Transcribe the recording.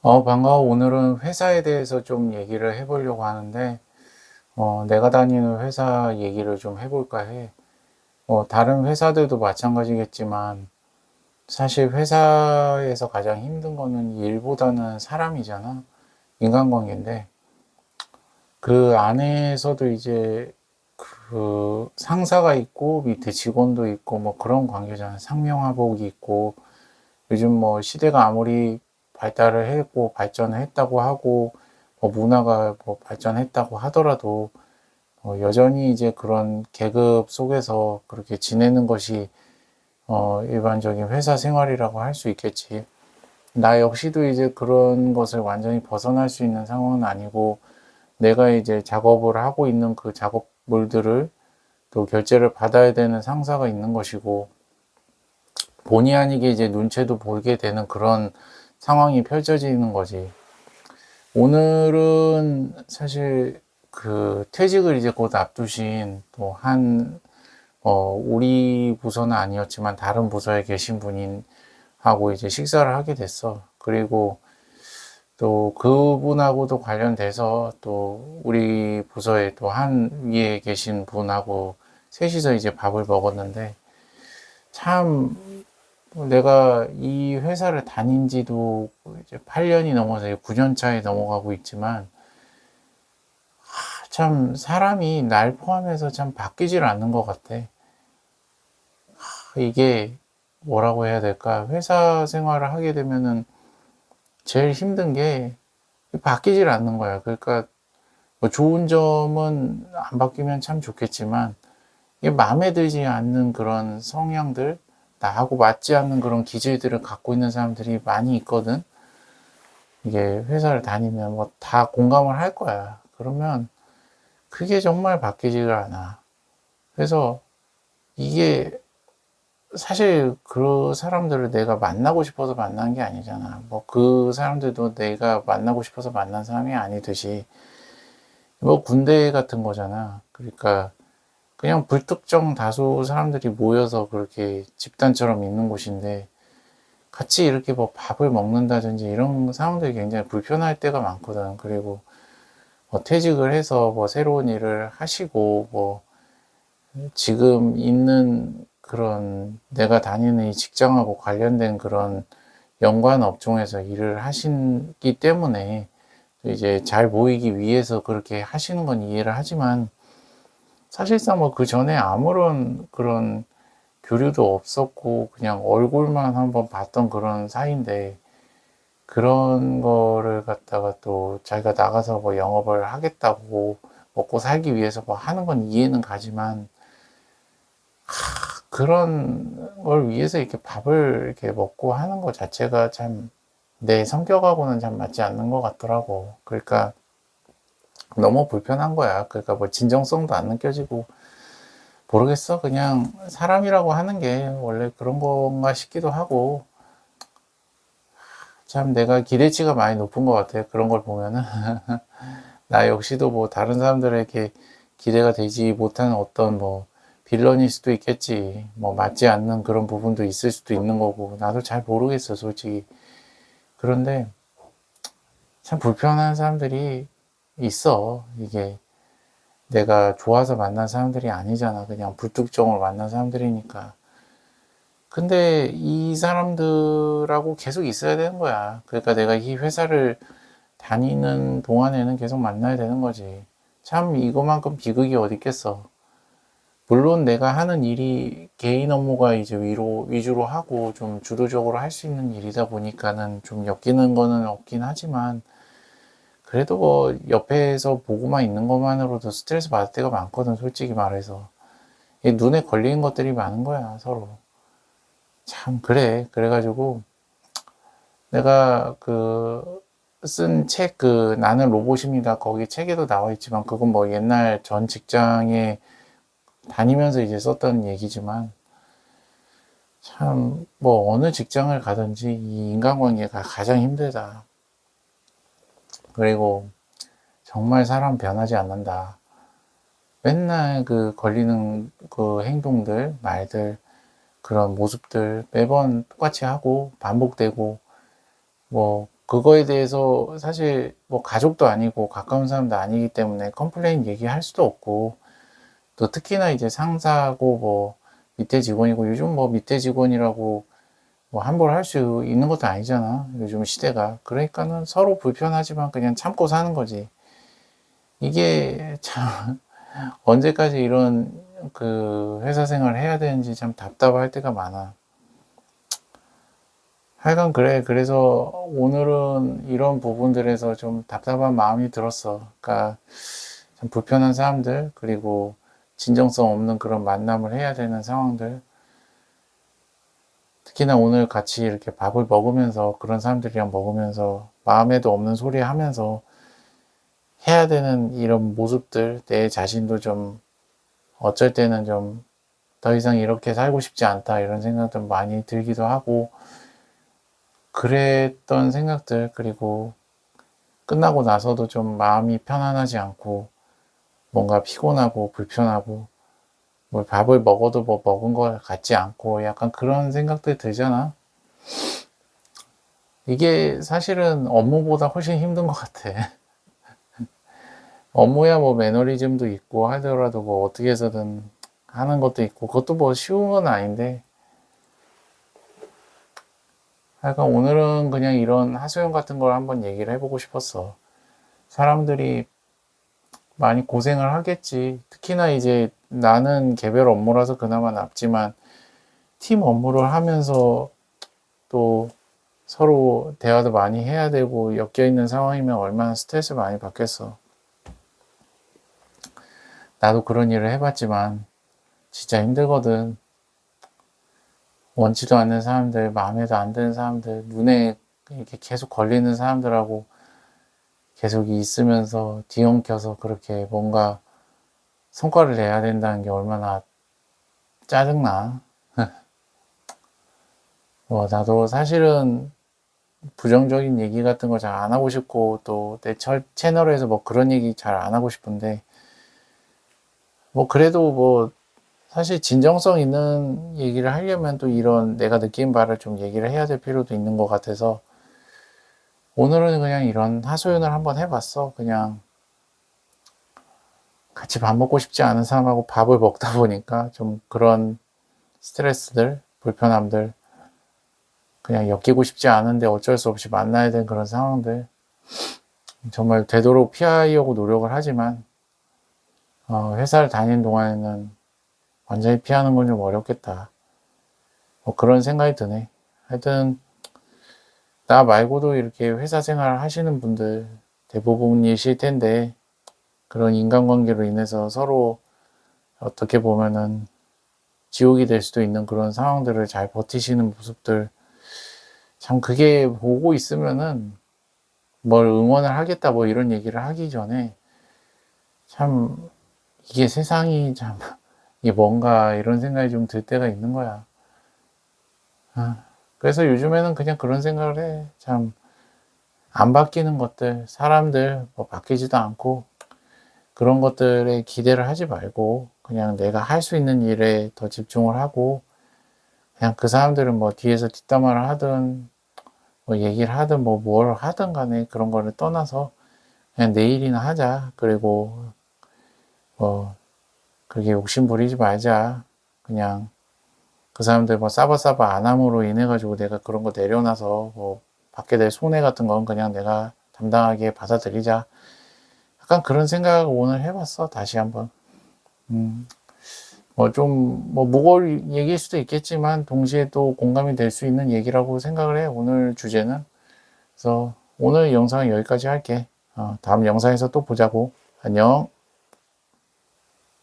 반가워. 오늘은 회사에 대해서 좀 얘기를 해보려고 하는데, 내가 다니는 회사 얘기를 좀 해볼까 해. 다른 회사들도 마찬가지겠지만, 사실 회사에서 가장 힘든 거는 일보다는 사람이잖아. 인간관계인데, 그 안에서도 이제 그 상사가 있고, 밑에 직원도 있고, 뭐 그런 관계잖아. 상명하복이 있고, 요즘 뭐 시대가 아무리 발달을 했고 발전을 했다고 하고 뭐 문화가 뭐 발전했다고 하더라도 여전히 이제 그런 계급 속에서 그렇게 지내는 것이 일반적인 회사 생활이라고 할 수 있겠지. 나 역시도 이제 그런 것을 완전히 벗어날 수 있는 상황은 아니고 내가 이제 작업을 하고 있는 그 작업물들을 또 결제를 받아야 되는 상사가 있는 것이고 본의 아니게 이제 눈치도 보게 되는 그런 상황이 펼쳐지는 거지. 오늘은 사실 그 퇴직을 이제 곧 앞두신 또 우리 부서는 아니었지만 다른 부서에 계신 분인 하고 이제 식사를 하게 됐어. 그리고 또 그분하고도 관련돼서 또 우리 부서에 또 한 위에 계신 분하고 셋이서 이제 밥을 먹었는데 참 내가 이 회사를 다닌 지도 이제 8년이 넘어서 9년 차에 넘어가고 있지만 참 사람이 날 포함해서 참 바뀌질 않는 것 같아. 이게 뭐라고 해야 될까? 회사 생활을 하게 되면은 제일 힘든 게 바뀌질 않는 거야. 그러니까 뭐 좋은 점은 안 바뀌면 참 좋겠지만 이게 마음에 들지 않는 그런 성향들, 나하고 맞지 않는 그런 기질들을 갖고 있는 사람들이 많이 있거든. 이게 회사를 다니면 뭐 다 공감을 할 거야. 그러면 그게 정말 바뀌지가 않아. 그래서 이게 사실 그 사람들을 내가 만나고 싶어서 만난 게 아니잖아. 뭐 그 사람들도 내가 만나고 싶어서 만난 사람이 아니듯이 뭐 군대 같은 거잖아. 그러니까 그냥 불특정 다수 사람들이 모여서 그렇게 집단처럼 있는 곳인데 같이 이렇게 뭐 밥을 먹는다든지 이런 상황들이 굉장히 불편할 때가 많거든. 그리고 뭐 퇴직을 해서 뭐 새로운 일을 하시고 뭐 지금 있는 그런 내가 다니는 이 직장하고 관련된 그런 연관 업종에서 일을 하시기 때문에 이제 잘 보이기 위해서 그렇게 하시는 건 이해를 하지만 사실상 뭐 그 전에 아무런 그런 교류도 없었고 그냥 얼굴만 한번 봤던 그런 사이인데 그런 거를 갖다가 또 자기가 나가서 뭐 영업을 하겠다고 먹고 살기 위해서 뭐 하는 건 이해는 가지만 그런 걸 위해서 이렇게 밥을 이렇게 먹고 하는 것 자체가 참 내 성격하고는 참 맞지 않는 것 같더라고. 그러니까 너무 불편한 거야. 그러니까 뭐 진정성도 안 느껴지고 모르겠어. 그냥 사람이라고 하는 게 원래 그런 건가 싶기도 하고 참 내가 기대치가 많이 높은 것 같아. 그런 걸 보면은 나 역시도 뭐 다른 사람들에게 기대가 되지 못하는 어떤 뭐 빌런일 수도 있겠지. 뭐 맞지 않는 그런 부분도 있을 수도 있는 거고. 나도 잘 모르겠어, 솔직히. 그런데 참 불편한 사람들이 있어. 이게 내가 좋아서 만난 사람들이 아니잖아. 그냥 불특정으로 만난 사람들이니까. 근데 이 사람들하고 계속 있어야 되는 거야. 그러니까 내가 이 회사를 다니는 동안에는 계속 만나야 되는 거지. 참 이거만큼 비극이 어디 있겠어. 물론 내가 하는 일이 개인 업무가 이제 위주로 하고 좀 주도적으로 할 수 있는 일이다 보니까는 좀 엮이는 거는 없긴 하지만 그래도 뭐 옆에서 보고만 있는 것만으로도 스트레스 받을 때가 많거든, 솔직히 말해서. 눈에 걸리는 것들이 많은 거야, 서로. 참, 그래. 그래가지고 내가 그 쓴 책, 그 나는 로봇입니다. 거기 책에도 나와 있지만 그건 뭐 옛날 전 직장에 다니면서 이제 썼던 얘기지만 참 뭐 어느 직장을 가든지 이 인간관계가 가장 힘들다. 그리고 정말 사람 변하지 않는다. 맨날 그 걸리는 그 행동들, 말들, 그런 모습들 매번 똑같이 하고 반복되고 뭐 그거에 대해서 사실 뭐 가족도 아니고 가까운 사람도 아니기 때문에 컴플레인 얘기할 수도 없고, 또 특히나 이제 상사고 뭐 밑에 직원이고, 요즘 뭐 밑에 직원이라고 뭐 함부로 할 수 있는 것도 아니잖아, 요즘 시대가. 그러니까는 서로 불편하지만 그냥 참고 사는 거지. 이게 참 언제까지 이런 그 회사 생활을 해야 되는지 참 답답할 때가 많아. 하여간 그래. 그래서 오늘은 이런 부분들에서 좀 답답한 마음이 들었어. 그러니까 참 불편한 사람들, 그리고 진정성 없는 그런 만남을 해야 되는 상황들. 특히나 오늘 같이 이렇게 밥을 먹으면서, 그런 사람들이랑 먹으면서 마음에도 없는 소리 하면서 해야 되는 이런 모습들, 내 자신도 좀 어쩔 때는 좀 더 이상 이렇게 살고 싶지 않다, 이런 생각도 많이 들기도 하고, 그랬던 생각들, 그리고 끝나고 나서도 좀 마음이 편안하지 않고 뭔가 피곤하고 불편하고, 뭘 밥을 먹어도 뭐 먹은 것 같지 않고 약간 그런 생각들 들잖아. 이게 사실은 업무보다 훨씬 힘든 것 같아. 업무야 뭐 매너리즘도 있고 하더라도 뭐 어떻게 해서든 하는 것도 있고, 그것도 뭐 쉬운 건 아닌데, 하여간 오늘은 그냥 이런 하소연 같은 걸 한번 얘기를 해보고 싶었어. 사람들이 많이 고생을 하겠지. 특히나 이제 나는 개별 업무라서 그나마 낫지만, 팀 업무를 하면서 또 서로 대화도 많이 해야 되고 엮여 있는 상황이면 얼마나 스트레스 많이 받겠어. 나도 그런 일을 해봤지만 진짜 힘들거든. 원치도 않는 사람들, 마음에도 안 드는 사람들, 눈에 이렇게 계속 걸리는 사람들하고 계속 있으면서 뒤엉켜서 그렇게 뭔가 성과를 내야 된다는 게 얼마나 짜증나. 뭐 나도 사실은 부정적인 얘기 같은 거 잘 안 하고 싶고, 또 내 채널에서 뭐 그런 얘기 잘 안 하고 싶은데, 뭐 그래도 뭐 사실 진정성 있는 얘기를 하려면 또 이런 내가 느낀 바를 좀 얘기를 해야 될 필요도 있는 것 같아서, 오늘은 그냥 이런 하소연을 한번 해봤어. 그냥 같이 밥 먹고 싶지 않은 사람하고 밥을 먹다 보니까 좀 그런 스트레스들, 불편함들, 그냥 엮이고 싶지 않은데 어쩔 수 없이 만나야 되는 그런 상황들, 정말 되도록 피하려고 노력을 하지만 회사를 다니는 동안에는 완전히 피하는 건 좀 어렵겠다, 뭐 그런 생각이 드네. 하여튼 나 말고도 이렇게 회사 생활 하시는 분들 대부분이실 텐데, 그런 인간관계로 인해서 서로 어떻게 보면은 지옥이 될 수도 있는 그런 상황들을 잘 버티시는 모습들, 참 그게 보고 있으면은 뭘 응원을 하겠다 뭐 이런 얘기를 하기 전에, 참 이게 세상이 참 이게 뭔가 이런 생각이 좀 들 때가 있는 거야. 그래서 요즘에는 그냥 그런 생각을 해. 참 안 바뀌는 것들, 사람들 뭐 바뀌지도 않고, 그런 것들에 기대를 하지 말고 그냥 내가 할 수 있는 일에 더 집중을 하고, 그냥 그 사람들은 뭐 뒤에서 뒷담화를 하든 뭐 얘기를 하든 뭐 뭘 하든 간에 그런 거를 떠나서 그냥 내 일이나 하자. 그리고 뭐 그렇게 욕심 부리지 말자. 그냥 그 사람들 뭐 싸바싸바 안 함으로 인해 가지고 내가 그런 거 내려놔서 뭐 받게 될 손해 같은 건 그냥 내가 담당하게 받아들이자. 약간 그런 생각을 오늘 해봤어, 다시 한번. 뭐 좀 뭐 무거울 얘기일 수도 있겠지만 동시에 또 공감이 될 수 있는 얘기라고 생각을 해, 오늘 주제는. 그래서 오늘 영상은 여기까지 할게. 다음 영상에서 또 보자고. 안녕.